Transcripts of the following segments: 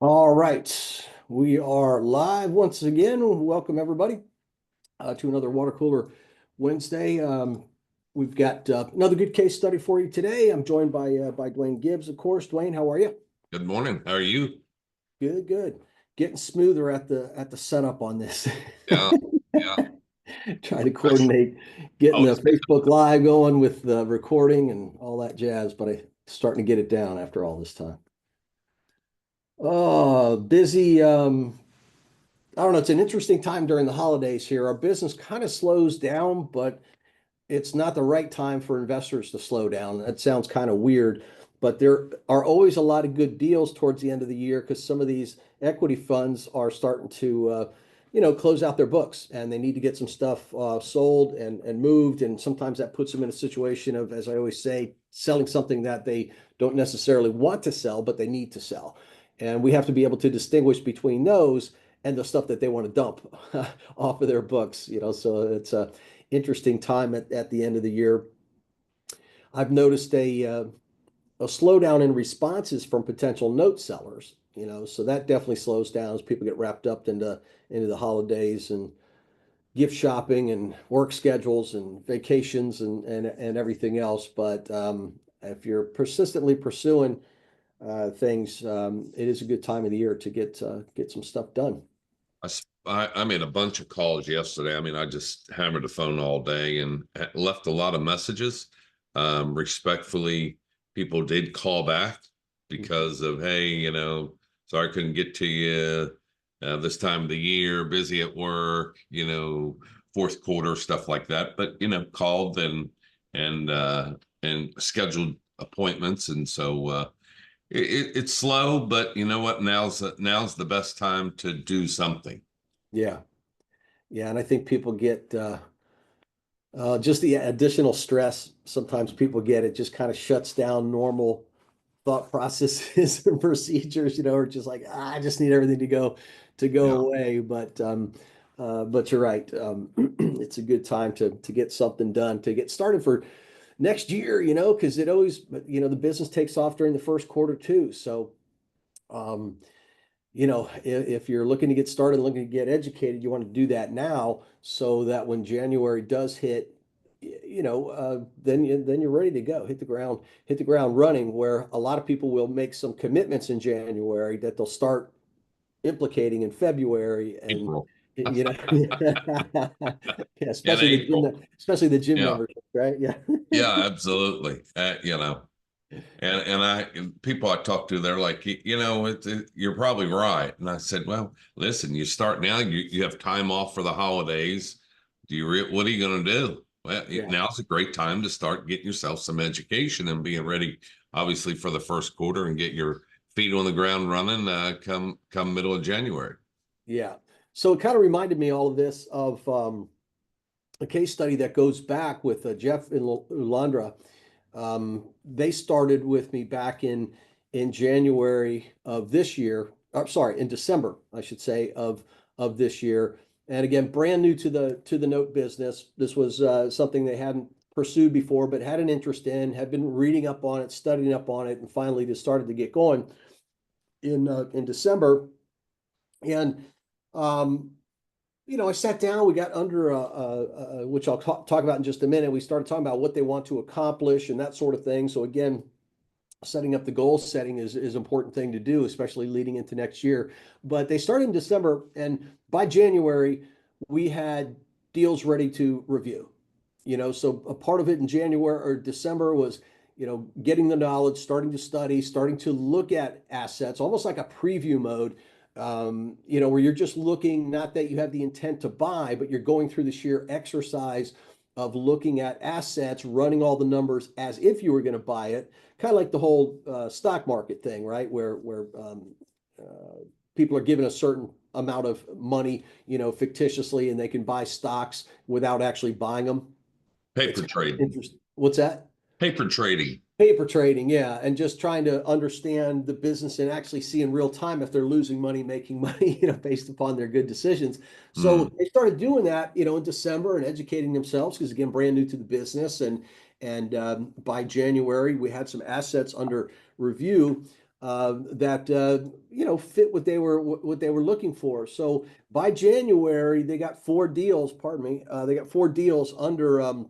All right, we are live once again. Welcome everybody to another Water Cooler Wednesday. We've got another good case study for you today. I'm joined by Dwayne Gibbs, of course. Dwayne, how are you? Good morning. How are you? Good, good. Getting smoother at the setup on this. Yeah, yeah. Trying to coordinate getting the Always Facebook Live going with the recording and all that jazz, but I'm starting to get it down after all this time. Oh, busy. I don't know. It's an interesting time during the holidays here. Our business kind of slows down, but it's not the right time for investors to slow down. That sounds kind of weird, but there are always a lot of good deals towards the end of the year because some of these equity funds are starting to, close out their books and they need to get some stuff sold and moved. And sometimes that puts them in a situation of, as I always say, selling something that they don't necessarily want to sell, but they need to sell. And we have to be able to distinguish between those and the stuff that they want to dump off of their books, so it's a interesting time at the end of the year. I've noticed a slowdown in responses from potential note sellers, so that definitely slows down as people get wrapped up into the holidays and gift shopping and work schedules and vacations and everything else. But if you're persistently pursuing things, it is a good time of the year to get some stuff done. I made a bunch of calls yesterday. I mean, I just hammered the phone all day and left a lot of messages. Respectfully, people did call back because of, hey, sorry I couldn't get to you this time of the year, busy at work, fourth quarter, stuff like that. But, called and scheduled appointments. And so it's slow, but you know what? Now's the best time to do something. Yeah. Yeah. And I think people get just the additional stress sometimes people get. It just kind of shuts down normal thought processes and procedures, or just like, I just need everything to go Yeah. away. But you're right. It's a good time to get something done, to get started for next year, because it always, the business takes off during the first quarter too. So, um, if you're looking to get started, looking to get educated, you want to do that now so that when January does hit, then you're ready to go, hit the ground running. Where a lot of people will make some commitments in January that they'll start implicating in February, and April. yeah, In April. especially the gym Yeah. membership, right? Yeah. Yeah, absolutely. And people I talk to, they're like, you're probably right. And I said, well, listen, you start now, you have time off for the holidays. What are you going to do? Well, Yeah. now's a great time to start getting yourself some education and being ready, obviously, for the first quarter and get your feet on the ground running, come middle of January. Yeah. So it kind of reminded me all of this of a case study that goes back with Jeff and Ulandra. They started with me back in January of this year. I'm sorry, in December, I should say, of this year. And again, brand new to the note business. This was something they hadn't pursued before, but had an interest in, had been reading up on it, studying up on it, and finally just started to get going in December. And um, I sat down, we got under which I'll talk about in just a minute. We started talking about what they want to accomplish and that sort of thing. So again, setting up the goal setting is an important thing to do, especially leading into next year. But they started in December, and by January, we had deals ready to review. So a part of it in January or December was, getting the knowledge, starting to study, starting to look at assets, almost like a preview mode, where you're just looking, not that you have the intent to buy, but you're going through the sheer exercise of looking at assets, running all the numbers as if you were going to buy it, kind of like the whole stock market thing, right? Where people are given a certain amount of money, fictitiously, and they can buy stocks without actually buying them. It's Paper kind of trading. interesting. What's that? Paper trading. Paper trading, yeah, and just trying to understand the business and actually see in real time if they're losing money, making money, based upon their good decisions. So Mm. they started doing that, in December and educating themselves because again, brand new to the business, and by January we had some assets under review. that fit what they were looking for. So by January, they got 4 deals. Pardon me. They got 4 deals under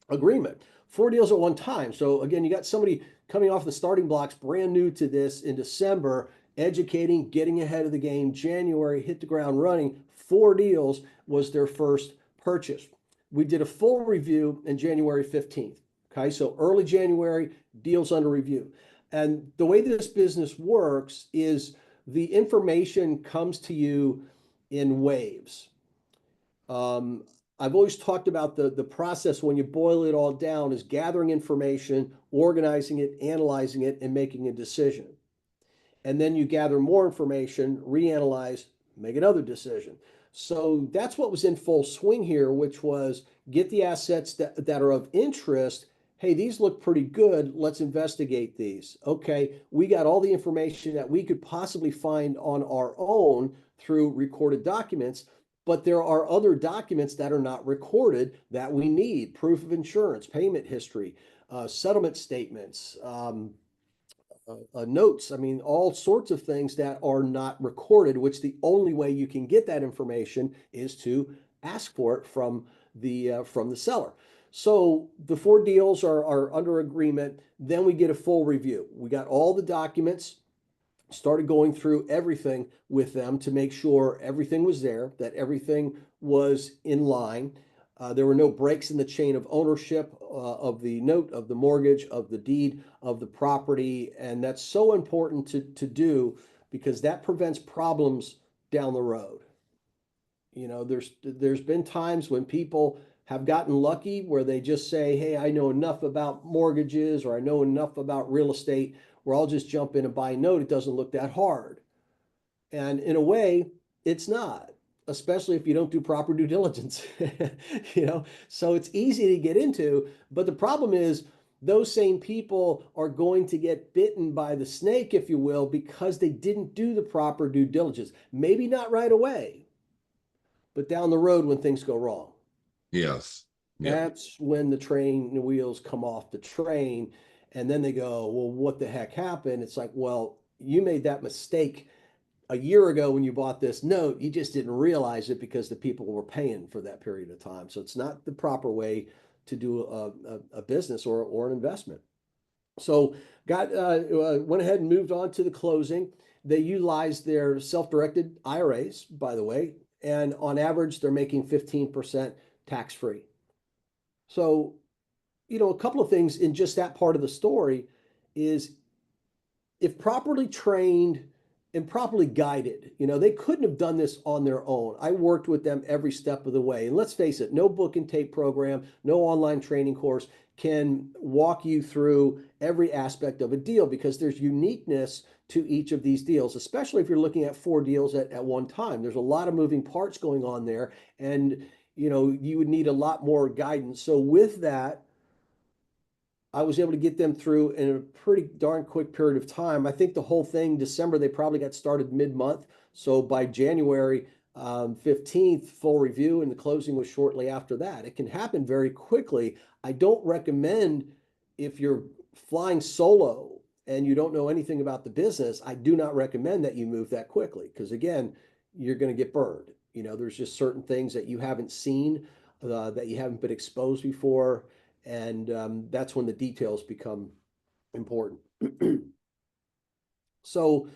agreement. 4 deals at one time. So again, you got somebody coming off the starting blocks, brand new to this in December, educating, getting ahead of the game. January, hit the ground running. 4 deals was their first purchase. We did a full review in January 15th. Okay, so early January, deals under review. And the way this business works is the information comes to you in waves. I've always talked about the process when you boil it all down is gathering information, organizing it, analyzing it, and making a decision. And then you gather more information, reanalyze, make another decision. So that's what was in full swing here, which was get the assets that are of interest. Hey, these look pretty good. Let's investigate these. Okay, we got all the information that we could possibly find on our own through recorded documents, but there are other documents that are not recorded that we need: proof of insurance, payment history, settlement statements, notes. I mean, all sorts of things that are not recorded, which the only way you can get that information is to ask for it from the seller. So the 4 deals are under agreement. Then we get a full review. We got all the documents, started going through everything with them to make sure everything was there, that everything was in line. There were no breaks in the chain of ownership of the note, of the mortgage, of the deed, of the property. And that's so important to do because that prevents problems down the road. There's been times when people have gotten lucky where they just say, hey, I know enough about mortgages or I know enough about real estate where I'll just jump in and buy a note. It doesn't look that hard. And in a way, it's not, especially if you don't do proper due diligence. So it's easy to get into, but the problem is those same people are going to get bitten by the snake, if you will, because they didn't do the proper due diligence. Maybe not right away, but down the road when things go wrong. Yes. Yeah. That's when the train wheels come off the train. And then they go, well, what the heck happened? It's like, well, you made that mistake a year ago when you bought this note. You just didn't realize it because the people were paying for that period of time. So it's not the proper way to do a business or an investment. So went ahead and moved on to the closing. They utilized their self-directed IRAs, by the way, and on average, they're making 15% tax-free. So, a couple of things in just that part of the story is if properly trained and properly guided, they couldn't have done this on their own. I worked with them every step of the way. And let's face it, no book and tape program, no online training course can walk you through every aspect of a deal because there's uniqueness to each of these deals, especially if you're looking at 4 deals at one time. There's a lot of moving parts going on there, and you would need a lot more guidance. So with that, I was able to get them through in a pretty darn quick period of time. I think the whole thing, December, they probably got started mid-month. So by January 15th, full review, and the closing was shortly after that. It can happen very quickly. I don't recommend, if you're flying solo and you don't know anything about the business, I do not recommend that you move that quickly because, again, you're going to get burned. There's just certain things that you haven't seen, that you haven't been exposed before. And that's when the details become important. So,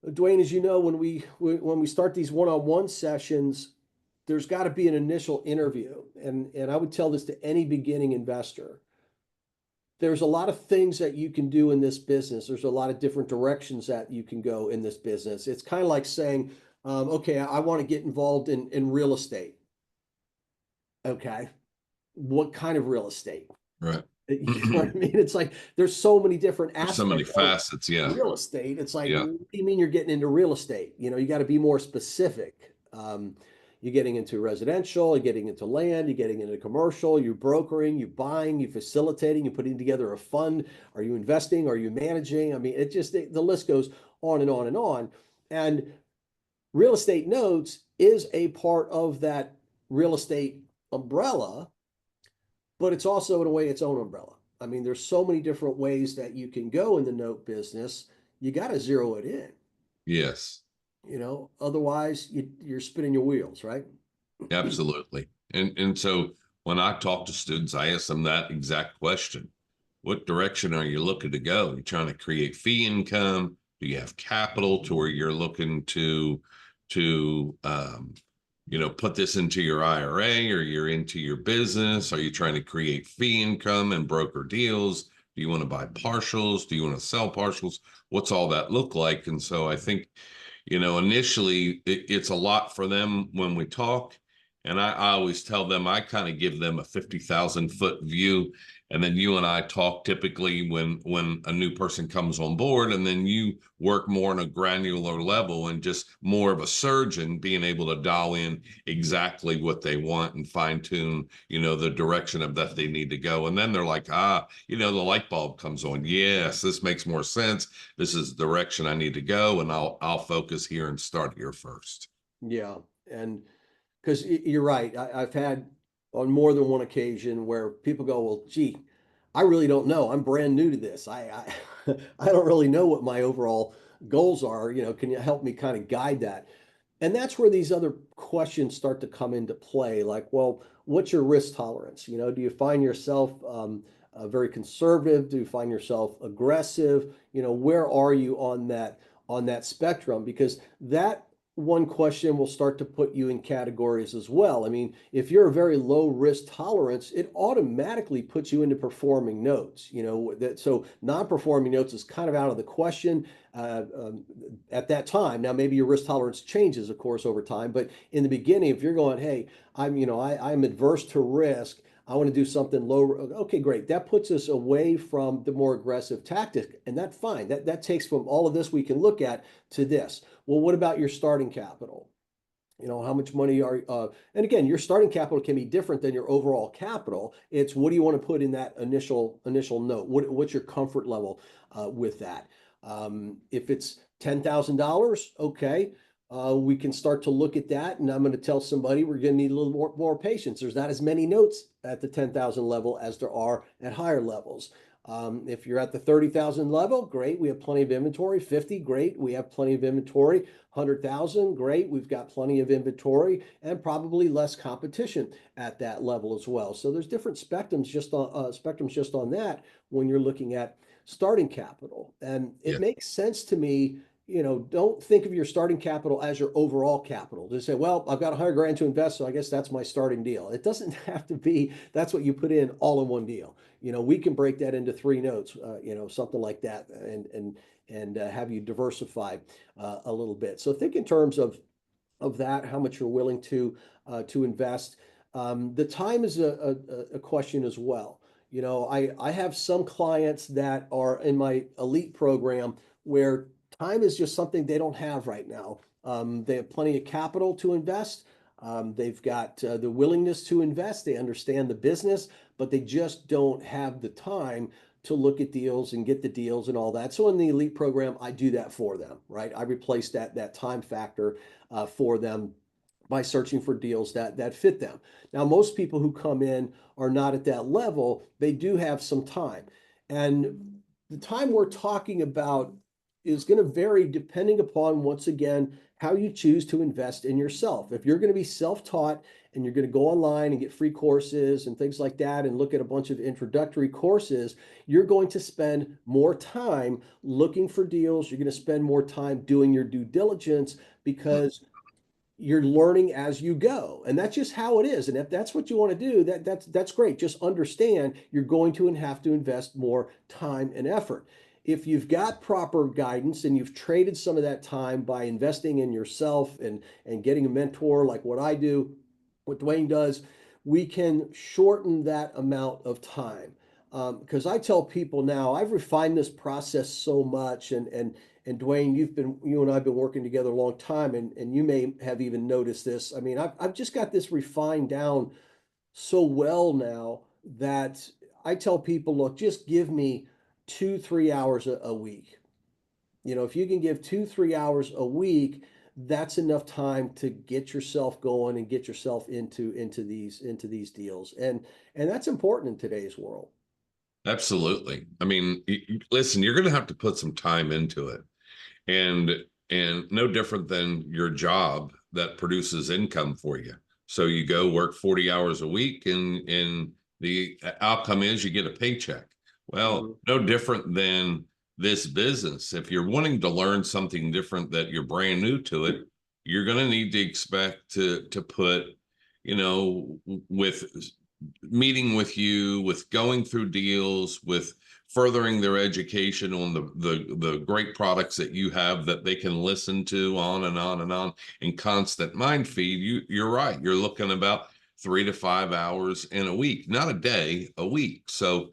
Dwayne, as you know, when we start these one-on-one sessions, there's got to be an initial interview, and I would tell this to any beginning investor. There's a lot of things that you can do in this business. There's a lot of different directions that you can go in this business. It's kind of like saying, okay, I want to get involved in real estate. Okay, what kind of real estate? Right. You know what I mean? It's like there's so many different There's so many aspects of facets. Yeah. real estate. It's like, Yeah. what do you mean you're getting into real estate? You got to be more specific. You're getting into residential, you're getting into land, you're getting into commercial, you're brokering, you're buying, you're facilitating, you're putting together a fund. Are you investing? Are you managing? I mean, the list goes on and on and on. And real estate notes is a part of that real estate umbrella, but it's also in a way its own umbrella. I mean, there's so many different ways that you can go in the note business. you got to zero it in, Yes, otherwise you're spinning your wheels, right? absolutely. And so when I talk to students, I ask them that exact question. What direction are you looking to go? You trying to create fee income? Do you have capital to where you're looking to put this into your IRA, or you're into your business? Are you trying to create fee income and broker deals? Do you want to buy partials? Do you want to sell partials? What's all that look like? And so I think, initially it's a lot for them when we talk. And I always tell them, I kind of give them a 50,000-foot view. And then you and I talk typically when a new person comes on board, and then you work more on a granular level and just more of a surgeon, being able to dial in exactly what they want and fine tune, the direction of that they need to go. And then they're like, the light bulb comes on. Yes, this makes more sense. This is the direction I need to go, and I'll focus here and start here first. Yeah. And because you're right. I've had on more than one occasion where people go, well, gee, I really don't know. I'm brand new to this. I don't really know what my overall goals are. Can you help me kind of guide that? And that's where these other questions start to come into play. Like, well, what's your risk tolerance? Do you find yourself very conservative? Do you find yourself aggressive? Where are you on that spectrum? Because that one question will start to put you in categories as well. I mean, if you're a very low risk tolerance, it automatically puts you into performing notes. So non-performing notes is kind of out of the question uh, um, at that time. Now, maybe your risk tolerance changes, of course, over time. But in the beginning, if you're going, hey, I'm adverse to risk. I want to do something low. Okay, great. That puts us away from the more aggressive tactic, and that's fine. That takes from all of this we can look at to this. Well, what about your starting capital? How much money and again, your starting capital can be different than your overall capital. It's what do you want to put in that initial note? What's your comfort level with that? If it's $10,000, okay, we can start to look at that. And I'm going to tell somebody we're going to need a little more patience. There's not as many notes at the 10,000 level as there are at higher levels. If you're at the 30,000 level, great. We have plenty of inventory. 50, great. We have plenty of inventory. 100,000, great. We've got plenty of inventory and probably less competition at that level as well. So there's different spectrums just on that when you're looking at starting capital. And it Yeah. makes sense to me. Don't think of your starting capital as your overall capital. Just say, well, I've got 100 grand to invest, so I guess that's my starting deal. It doesn't have to be that's what you put in all in one deal. We can break that into three notes, something like that, and have you diversify a little bit. So think in terms of that, how much you're willing to invest. The time is a question as well. I have some clients that are in my elite program where time is just something they don't have right now. They have plenty of capital to invest. They've got the willingness to invest. They understand the business, but they just don't have the time to look at deals and get the deals and all that. So in the elite program, I do that for them, right? I replace that time factor for them by searching for deals that fit them. Now, most people who come in are not at that level. They do have some time. And the time we're talking about is going to vary depending upon, once again, how you choose to invest in yourself. If you're going to be self-taught and you're going to go online and get free courses and things like that and look at a bunch of introductory courses, you're going to spend more time looking for deals. You're going to spend more time doing your due diligence because you're learning as you go, and that's just how it is. And if that's what you want to do, that's great. Just understand you're going to have to invest more time and effort. If you've got proper guidance and you've traded some of that time by investing in yourself and getting a mentor like what I do, what Dwayne does, we can shorten that amount of time. Because I tell people now, I've refined this process so much, and Dwayne, you and I have been working together a long time, and you may have even noticed this. I mean, I've just got this refined down so well now that I tell people, look, just give me 2, 3 hours a week. If you can give 2, 3 hours a week, that's enough time to get yourself going and get yourself into these deals. And that's important in today's world. Absolutely. I mean, listen, you're going to have to put some time into it, and no different than your job that produces income for you. So you go work 40 hours a week, and the outcome is you get a paycheck. Well, Mhm. no different than this business. If you're wanting to learn something different that you're brand new to it, you're going to need to expect to put, with meeting with you, with going through deals, with furthering their education on the great products that you have that they can listen to on and on and on, and constant mind feed. You're right. You're looking about 3 to 5 hours in a week, not a day, a week. So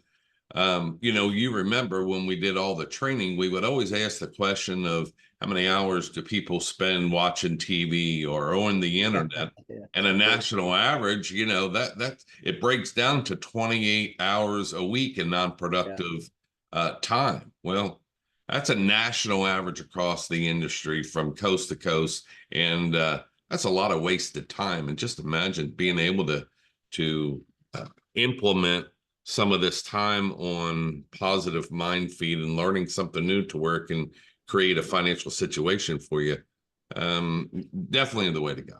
you remember when we did all the training, we would always ask the question of how many hours do people spend watching TV or on the internet? Yeah. And a Great. national average, that it breaks down to 28 hours a week in Yeah. non-productive time. Well, that's a national average across the industry from coast to coast, and that's a lot of wasted time. And just imagine being able to implement some of this time on positive mind feed and learning something new to where it can create a financial situation for you. Definitely the way to go.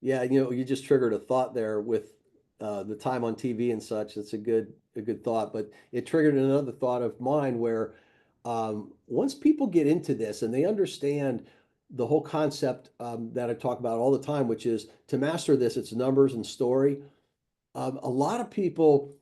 Yeah, you just triggered a thought there with the time on TV and such. It's a good thought, but it triggered another thought of mine where once people get into this and they understand the whole concept that I talk about all the time, which is to master this, it's numbers and story. A lot of people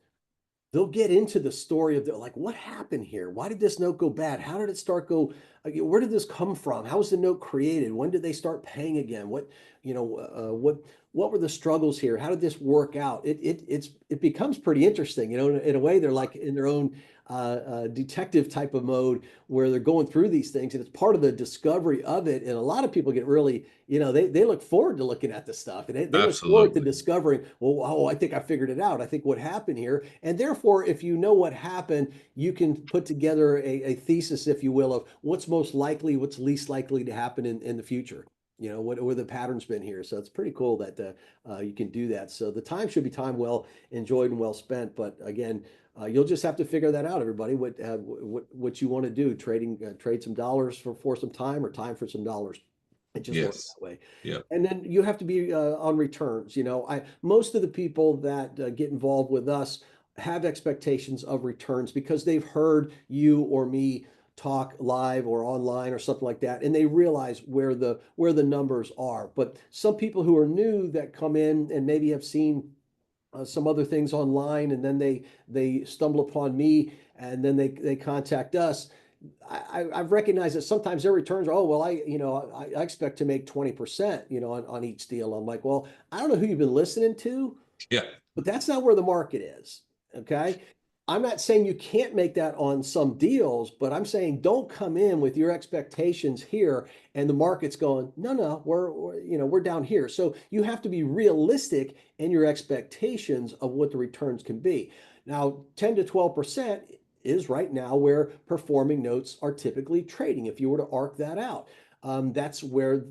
they'll get into the story of like what happened here, why did this note go bad, how did it start go, where did this come from, how was the note created, when did they start paying again, what were the struggles here, how did this work out. It becomes pretty interesting, in a way they're like in their own detective type of mode where they're going through these things, and it's part of the discovery of it. And a lot of people get really, they look forward to looking at this stuff, and they look forward to Absolutely. discovering, well, oh, I think I figured it out, I think what happened here. And therefore, if you know what happened, you can put together a thesis, if you will, of what's most likely, what's least likely to happen in the future. What the pattern's been here. So it's pretty cool that you can do that. So the time should be time well enjoyed and well spent. But again, you'll just have to figure that out, everybody. What you want to do? Trade some dollars for some time, or time for some dollars. It just works Yes. that way. Yeah. And then you have to be on returns. Most of the people that get involved with us have expectations of returns because they've heard you or me talk live or online or something like that, and they realize where the numbers are. But some people who are new that come in and maybe have seen some other things online, and then they stumble upon me, and then they contact us. I've recognized that sometimes their returns are, oh, well, I expect to make 20%, on each deal. I'm like, well, I don't know who you've been listening to, Yeah. but that's not where the market is. Okay. I'm not saying you can't make that on some deals, but I'm saying don't come in with your expectations here and the market's going, no, no, we're down here. So you have to be realistic in your expectations of what the returns can be. Now, 10 to 12% is right now where performing notes are typically trading. If you were to arc that out, that's where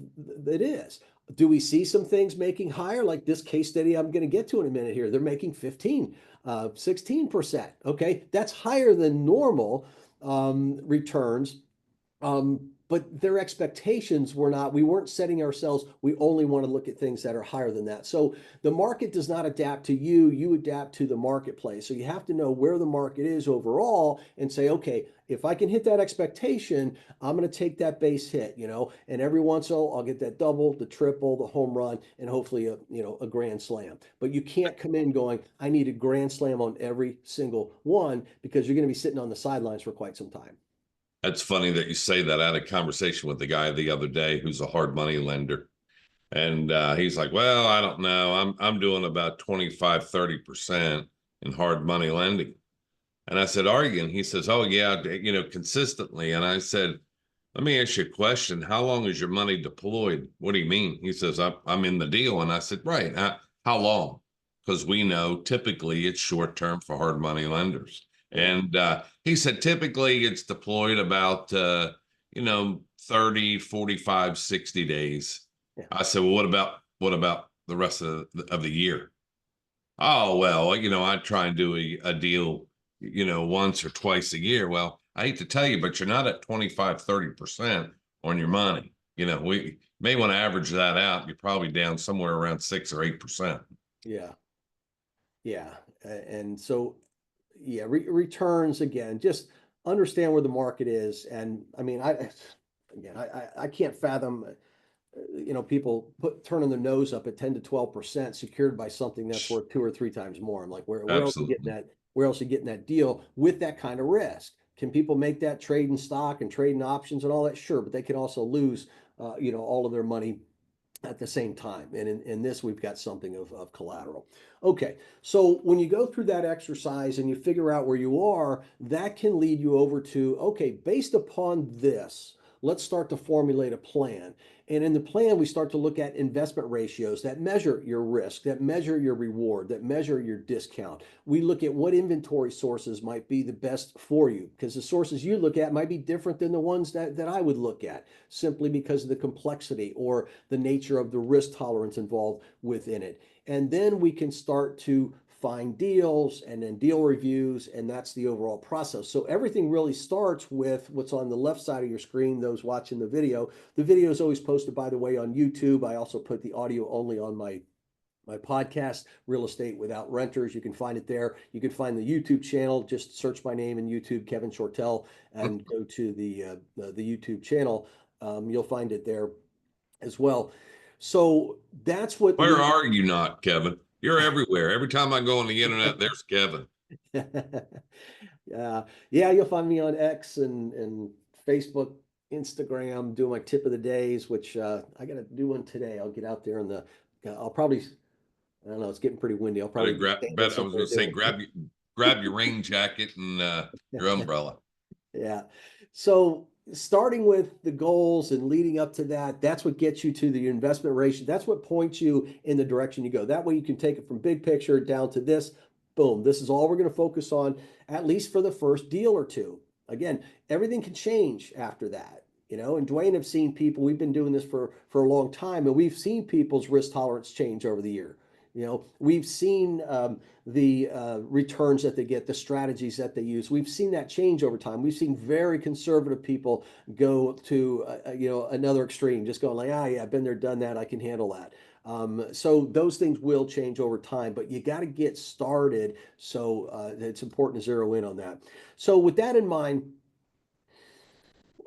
it is. Do we see some things making higher, like this case study I'm going to get to in a minute here? They're making 15, 16%. Okay, that's higher than normal returns. But their expectations were not, we weren't setting ourselves, we only want to look at things that are higher than that. So the market does not adapt to you, you adapt to the marketplace. So you have to know where the market is overall and say, okay, if I can hit that expectation, I'm going to take that base hit, and every once in a while I'll get that double, the triple, the home run, and hopefully a grand slam. But you can't come in going, I need a grand slam on every single one, because you're going to be sitting on the sidelines for quite some time. That's funny that you say that. I had a conversation with the guy the other day who's a hard money lender. And he's like, well, I don't know. I'm doing about 25, 30% in hard money lending. And I said, are you? And he says, oh yeah, consistently. And I said, let me ask you a question. How long is your money deployed? What do you mean? He says, I'm in the deal. And I said, right. How long? Because we know typically it's short term for hard money lenders. Yeah. And he said, typically it's deployed about, 30, 45, 60 days. Yeah. I said, well, what about the rest of the year? Oh, well, I try and do a deal once or twice a year. Well, I hate to tell you, but you're not at 25, 30% on your money. We may want to average that out. You're probably down somewhere around 6 or 8%. Yeah. Yeah. And so, yeah, returns again, just understand where the market is. And I mean, again, I can't fathom, people turning their nose up at 10 to 12% secured by something that's worth 2 or 3 times more. I'm like, where else are you getting Absolutely. that? Where else are you getting that deal with that kind of risk? Can people make that trade in stock and trade in options and all that? Sure, but they can also lose, all of their money at the same time. And in this, we've got something of collateral. Okay, so when you go through that exercise and you figure out where you are, that can lead you over to, okay, based upon this, let's start to formulate a plan. And in the plan, we start to look at investment ratios that measure your risk, that measure your reward, that measure your discount. We look at what inventory sources might be the best for you, because the sources you look at might be different than the ones that I would look at, simply because of the complexity or the nature of the risk tolerance involved within it. And then we can start to find deals and then deal reviews, and that's the overall process. So everything really starts with what's on the left side of your screen, those watching the video. The video is always posted, by the way, on YouTube. I also put the audio only on my podcast, Real Estate Without Renters. You can find it there. You can find the YouTube channel. Just search my name in YouTube, Kevin Shortell, and go to the YouTube channel. You'll find it there as well. So that's what Where leads. are you not, Kevin? You're everywhere. Every time I go on the internet, there's Kevin. Yeah, yeah, you'll find me on X and Facebook, Instagram, doing my tip of the days, which I got to do one today. I'll get out there in the. I'll probably. I don't know. It's getting pretty windy. I'll probably Better be grab, standing bet I was going somewhere to say, doing grab your rain jacket and your it. umbrella. Yeah. So starting with the goals and leading up to that, that's what gets you to the investment ratio. That's what points you in the direction you go. That way you can take it from big picture down to this. Boom. This is all we're going to focus on, at least for the first deal or two. Again, everything can change after that. And Dwayne have seen people, we've been doing this for a long time, and we've seen people's risk tolerance change over the year. We've seen the returns that they get, the strategies that they use. We've seen that change over time. We've seen very conservative people go to another extreme, just going like, yeah, I've been there, done that, I can handle that. So those things will change over time, but you got to get started. So it's important to zero in on that. So with that in mind,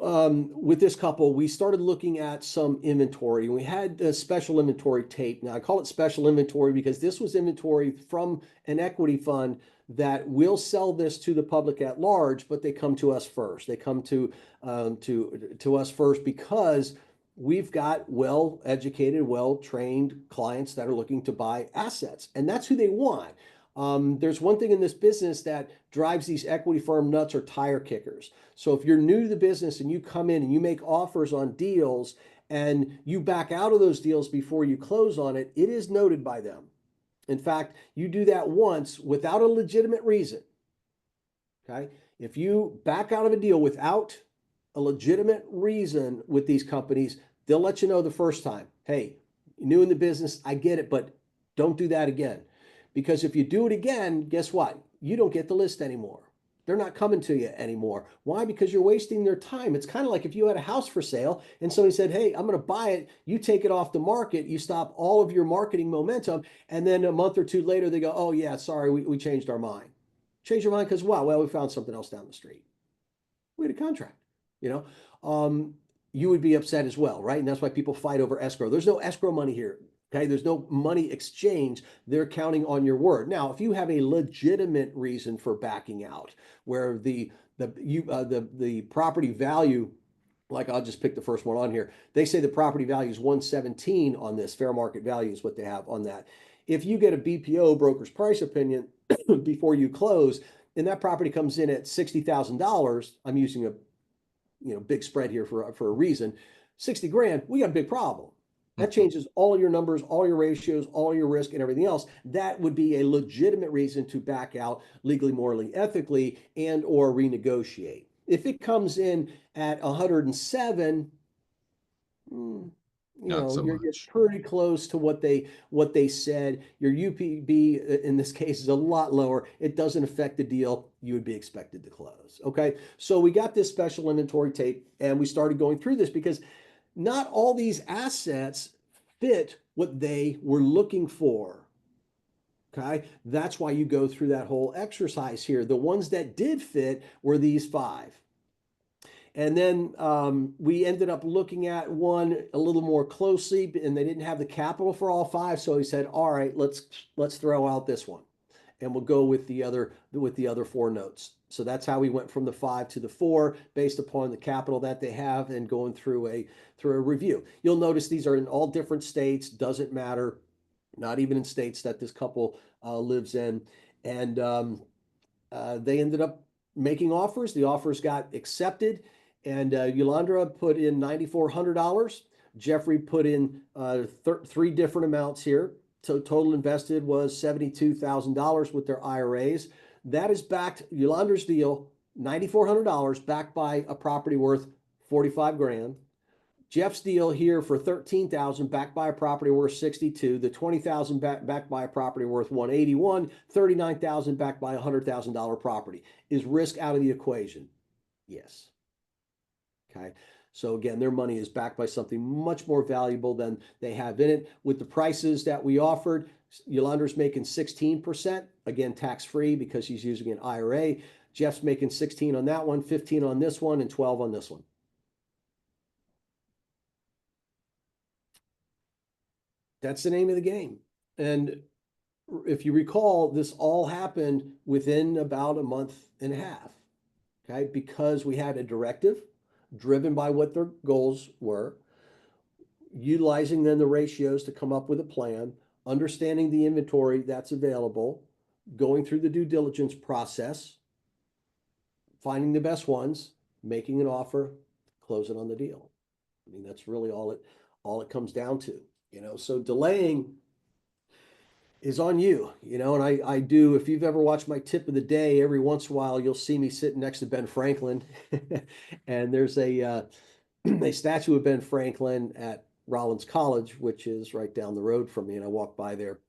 with this couple, we started looking at some inventory. We had a special inventory tape. Now, I call it special inventory because this was inventory from an equity fund that will sell this to the public at large, but they come to us first. They come to us first because we've got well-educated, well-trained clients that are looking to buy assets, and that's who they want. There's one thing in this business that drives these equity firm nuts or tire kickers. So if you're new to the business and you come in and you make offers on deals and you back out of those deals before you close on it, it is noted by them. In fact, you do that once without a legitimate reason. Okay. If you back out of a deal without a legitimate reason with these companies, they'll let you know the first time, hey, new in the business, I get it, but don't do that again. Because if you do it again, guess what? You don't get the list anymore. They're not coming to you anymore. Why? Because you're wasting their time. It's kind of like if you had a house for sale and somebody said, hey, I'm going to buy it. You take it off the market. You stop all of your marketing momentum. And then a month or two later, they go, oh, yeah, sorry, we changed our mind. Change your mind because, wow, well, we found something else down the street. We had a contract, you know. You would be upset as well, right? And that's why people fight over escrow. There's no escrow money here. Okay, there's no money exchange. They're counting on your word. Now, if you have a legitimate reason for backing out, where the property value, like I'll just pick the first one on here. They say the property value is 117 on this. Fair market value is what they have on that. If you get a BPO, broker's price opinion, before you close, and that property comes in at $60,000, I'm using a big spread here for a reason, 60 grand, we got a big problem. That changes all your numbers, all your ratios, all your risk and everything else. That would be a legitimate reason to back out legally, morally, ethically, and or renegotiate. If it comes in at 107, Not so you're much. pretty close to what they said. Your UPB in this case is a lot lower. It doesn't affect the deal you would be expected to close. Okay, so we got this special inventory tape, and we started going through this because not all these assets fit what they were looking for. Okay, that's why you go through that whole exercise here. The ones that did fit were these five. And then we ended up looking at one a little more closely, and they didn't have the capital for all five. So he said, "All right, let's throw out this one, and we'll go with the other four notes." So that's how we went from the five to the four, based upon the capital that they have, and going through a review. You'll notice these are in all different states. Doesn't matter, not even in states that this couple lives in, and they ended up making offers. The offers got accepted, and Yolanda put in $9,400. Jeffrey put in three different amounts here. So total invested was $72,000 with their IRAs. That is backed, Yolanda's deal, $9,400, backed by a property worth 45 grand. Jeff's deal here for 13,000, backed by a property worth 62. The 20,000 backed by a property worth 181. 39,000 backed by a $100,000 property. Is risk out of the equation? Yes. Okay. So again, their money is backed by something much more valuable than they have in it. With the prices that we offered, Yolanda's making 16%, again, tax-free because she's using an IRA. Jeff's making 16 on that one, 15 on this one, and 12 on this one. That's the name of the game. And if you recall, this all happened within about a month and a half, okay? Because we had a directive driven by what their goals were, utilizing then the ratios to come up with a plan, understanding the inventory that's available, going through the due diligence process, finding the best ones, making an offer, closing on the deal. I mean, that's really all it comes down to. So delaying is on you, and I do, if you've ever watched my tip of the day, every once in a while, you'll see me sitting next to Ben Franklin and there's a statue of Ben Franklin at Rollins College, which is right down the road from me. And I walk by there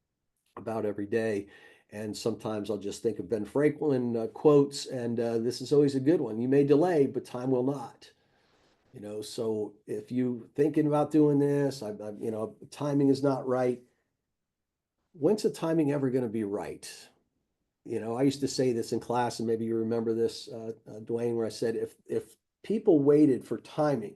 about every day. And sometimes I'll just think of Ben Franklin quotes, and this is always a good one. You may delay, but time will not. So if you thinking about doing this, timing is not right. When's the timing ever going to be right? I used to say this in class, and maybe you remember this, Dwayne, where I said, if people waited for timing,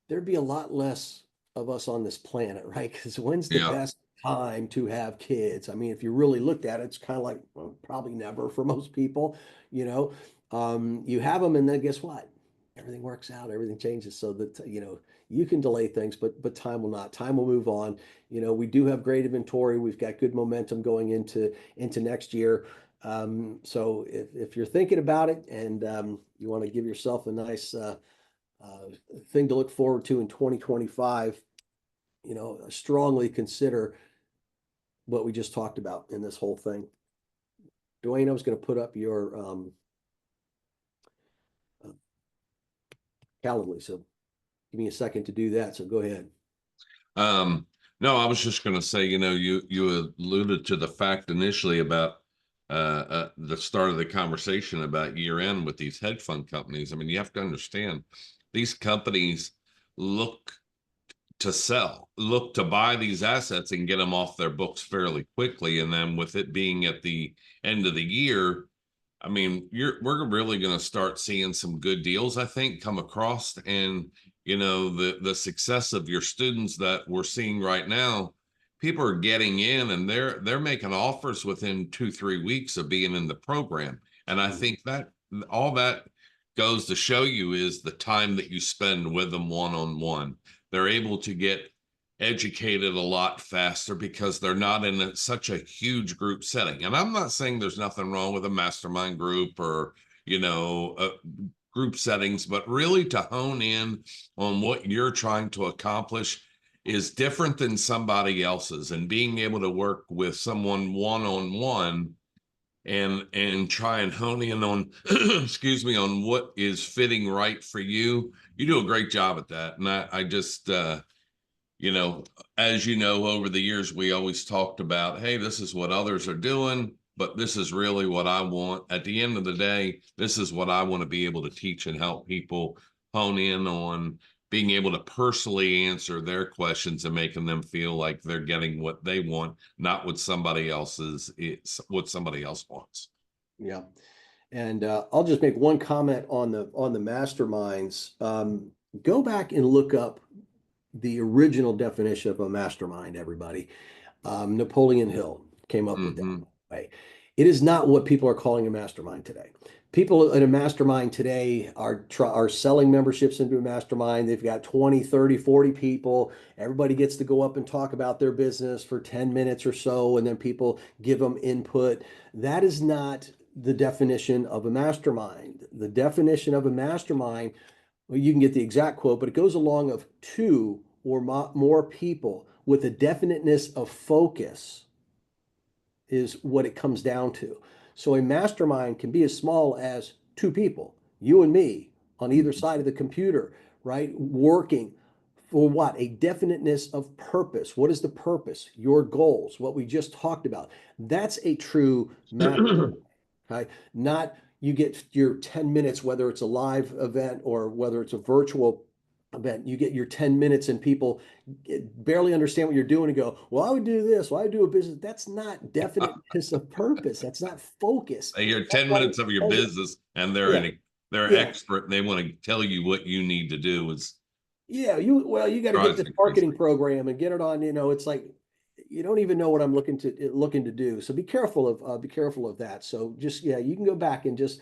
there'd be a lot less of us on this planet, right? Because when's the Yeah. best time to have kids? I mean, if you really looked at it, it's kind of like, well, probably never for most people. You have them, and then guess what? Everything works out, everything changes, so that you can delay things, but time will not. Time will move on. We do have great inventory. We've got good momentum going into next year. So if you're thinking about it, and you want to give yourself a nice thing to look forward to in 2025, strongly consider what we just talked about in this whole thing. Dwayne, I was going to put up your Calendly, so give me a second to do that. So go ahead. No, I was just going to say, you alluded to the fact initially about the start of the conversation about year end with these hedge fund companies. I mean, you have to understand these companies look to buy these assets and get them off their books fairly quickly. And then with it being at the end of the year, I mean, we're really going to start seeing some good deals, I think, come across. And the success of your students that we're seeing right now, people are getting in and they're making offers within 2-3 weeks of being in the program. And I think that all that goes to show you is the time that you spend with them one-on-one. They're able to get educated a lot faster because they're not in such a huge group setting. And I'm not saying there's nothing wrong with a mastermind group or group settings, but really to hone in on what you're trying to accomplish is different than somebody else's, and being able to work with someone one-on-one and try and hone in on excuse me, on what is fitting right for you. You do a great job at that. And I just you know, as you know, over the years, we always talked about, hey, this is what others are doing, but this is really what I want. At the end of the day, this is what I want to be able to teach and help people hone in on being able to personally answer their questions and making them feel like they're getting what they want, not what somebody else's, it's what somebody else wants. Yeah. And I'll just make one comment on the masterminds. Go back and look up the original definition of a mastermind, everybody. Napoleon Hill came up with that Mm-hmm. way. It is not what people are calling a mastermind today. People in a mastermind today are selling memberships into a mastermind. They've got 20, 30, 40 people. Everybody gets to go up and talk about their business for 10 minutes or so, and then people give them input. That is not the definition of a mastermind. The definition of a mastermind, well, you can get the exact quote, but it goes along of two or more people with a definiteness of focus is what it comes down to. So a mastermind can be as small as two people, you and me, on either side of the computer, right? Working for what? A definiteness of purpose. What is the purpose? Your goals, what we just talked about. That's a true mastermind. Okay. Not you get your 10 minutes, whether it's a live event or whether it's a virtual event, you get your 10 minutes and people barely understand what you're doing and go, well, I would do this. Well, I would do a business. That's not definiteness of purpose. That's not focus. They hear That's 10 why minutes of your business and yeah, they're yeah. expert and they want to tell you what you need to do. Is Yeah, you got to get drives this me crazy. marketing program and get it on, it's like you don't even know what I'm looking to do. So be careful of that. So just yeah, you can go back and just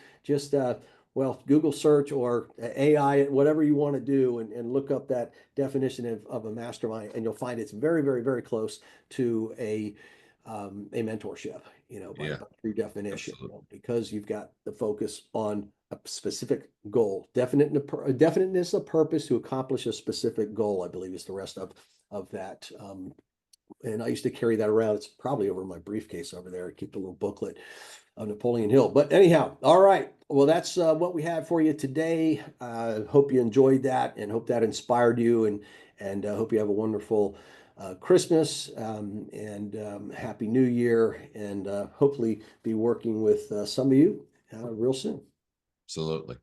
well, Google search or AI, whatever you want to do and look up that definition of a mastermind and you'll find it's very, very, very close to a mentorship, Yeah, by true definition, absolutely. because you've got the focus on a specific goal, definiteness of purpose to accomplish a specific goal, I believe is the rest of that. And I used to carry that around. It's probably over my briefcase over there. I keep a little booklet of Napoleon Hill. But anyhow, all right. Well, that's what we had for you today. Hope you enjoyed that and hope that inspired you and hope you have a wonderful Christmas and Happy New Year and hopefully be working with some of you real soon. Absolutely.